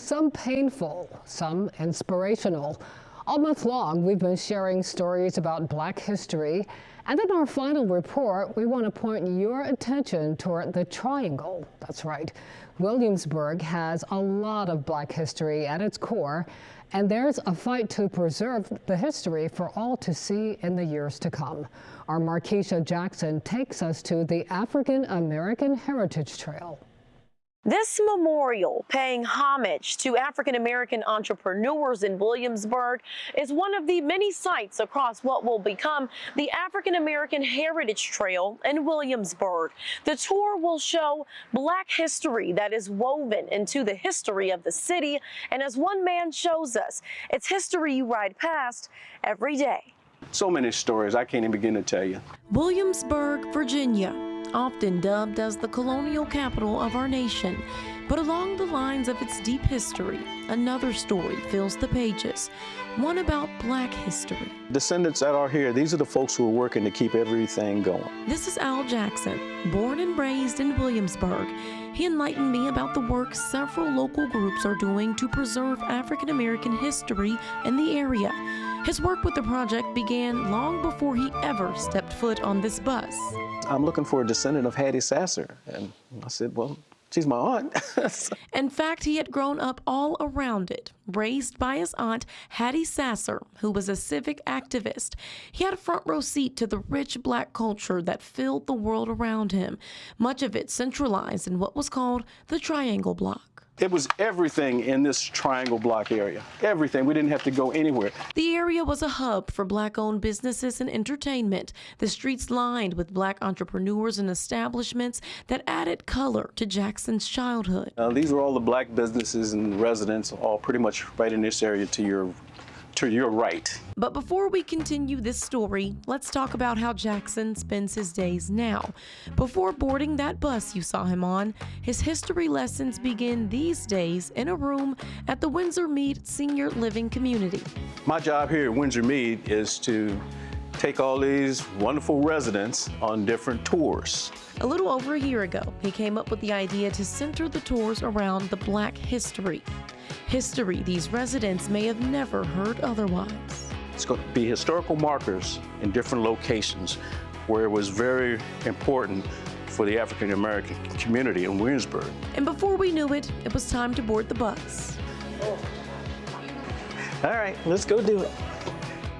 some painful, some inspirational. All month long, we've been sharing stories about Black history. And in our final report, we want to point your attention toward the Triangle. That's right. Williamsburg has a lot of Black history at its core, and there's a fight to preserve the history for all to see in the years to come. Our Markeisha Jackson takes us to the African American Heritage Trail. This memorial, paying homage to African American entrepreneurs in Williamsburg, is one of the many sites across what will become the African American Heritage Trail in Williamsburg. The tour will show Black history that is woven into the history of the city, and as one man shows us, it's history you ride past every day. So many stories I can't even begin to tell you. Williamsburg, Virginia, often dubbed as the colonial capital of our nation. But along the lines of its deep history, another story fills the pages, one about Black history. Descendants that are here, these are the folks who are working to keep everything going. This is Al Jackson, born and raised in Williamsburg. He enlightened me about the work several local groups are doing to preserve African American history in the area. His work with the project began long before he ever stepped foot on this bus. I'm looking for a descendant of Hattie Sasser. And I said, well, she's my aunt. In fact, he had grown up all around it, raised by his aunt, Hattie Sasser, who was a civic activist. He had a front row seat to the rich Black culture that filled the world around him, much of it centralized in what was called the Triangle Block. It was everything in this Triangle Block area. Everything. We didn't have to go anywhere. The area was a hub for Black-owned businesses and entertainment. The streets lined with Black entrepreneurs and establishments that added color to Jackson's childhood. These were all the Black businesses and residents, all pretty much right in this area to your right. But before we continue this story, let's talk about how Jackson spends his days now. Before boarding that bus you saw him on, his history lessons begin these days in a room at the Windsor Mead Senior Living Community. My job here at Windsor Mead is to take all these wonderful residents on different tours. A little over a year ago, he came up with the idea to center the tours around the Black history. History these residents may have never heard otherwise. It's going to be historical markers in different locations where it was very important for the African American community in Williamsburg. And before we knew it, it was time to board the bus. All right, let's go do it.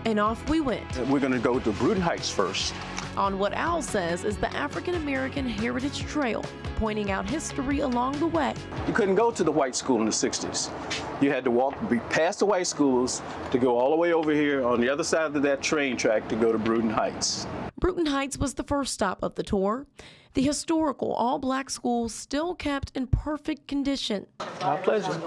And off we went. We're going to go to Bruton Heights first. On what Al says is the African American Heritage Trail, pointing out history along the way. You couldn't go to the white school in the 60s. You had to walk past the white schools to go all the way over here on the other side of that train track to go to Bruton Heights. Bruton Heights was the first stop of the tour. The historical all-Black school still kept in perfect condition. My pleasure.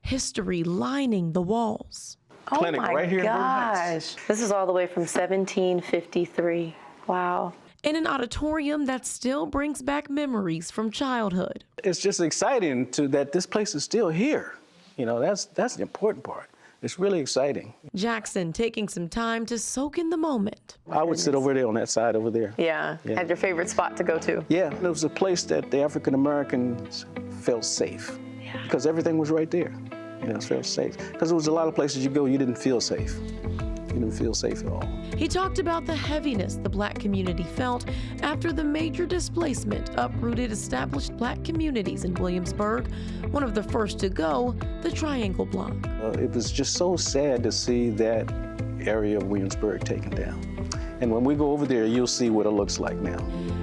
History lining the walls. Clinic right here in Bruton Heights. This is all the way from 1753. Wow. In an auditorium that still brings back memories from childhood. It's just exciting that this place is still here. You know, that's the important part. It's really exciting. Jackson taking some time to soak in the moment. I would sit over there on that side over there. Yeah. Had your favorite spot to go to? Yeah, it was a place that the African Americans felt safe. Yeah. Because everything was right there. You know, it felt safe. Because there was a lot of places you go, you didn't feel safe. You didn't feel safe at all. He talked about the heaviness the Black community felt after the major displacement uprooted established Black communities in Williamsburg. One of the first to go, the Triangle Block. It was just so sad to see that area of Williamsburg taken down. And when we go over there, you'll see what it looks like now.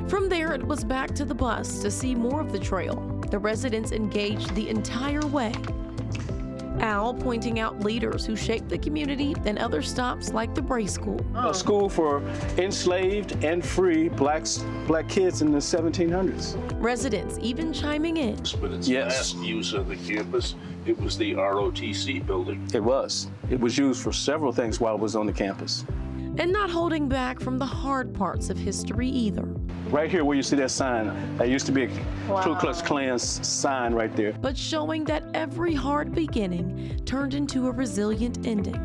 From there, it was back to the bus to see more of the trail. The residents engaged the entire way. Al pointing out leaders who shaped the community and other stops like the Bray School. A school for enslaved and free black kids in the 1700s. Residents even chiming in. But its last use of the campus, it was the ROTC building. It was. It was used for several things while it was on the campus. And not holding back from the hard parts of history either. Right here where you see that sign, that used to be a Ku Klux Klan sign right there. But showing that every hard beginning turned into a resilient ending.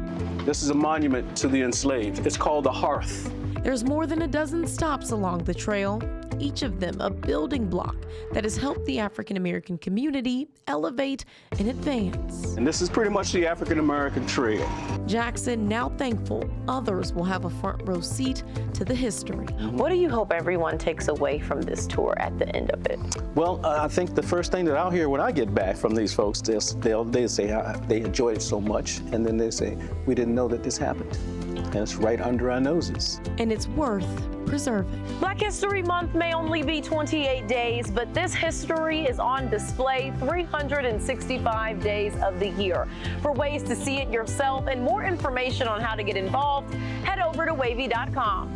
This is a monument to the enslaved. It's called the Hearth. There's more than a dozen stops along the trail, each of them a building block that has helped the African American community elevate and advance. And this is pretty much the African American Trail. Jackson now thankful others will have a front row seat to the history. What do you hope everyone takes away from this tour at the end of it? Well, I think the first thing that I'll hear when I get back from these folks, they'll say how they enjoyed it so much, and then they say, we didn't know that this happened. And it's right under our noses. And it's worth preserving. Black History Month may only be 28 days, but this history is on display 365 days of the year. For ways to see it yourself and more information on how to get involved, head over to wavy.com.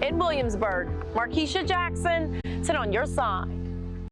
In Williamsburg, Markeisha Jackson, sit on your side.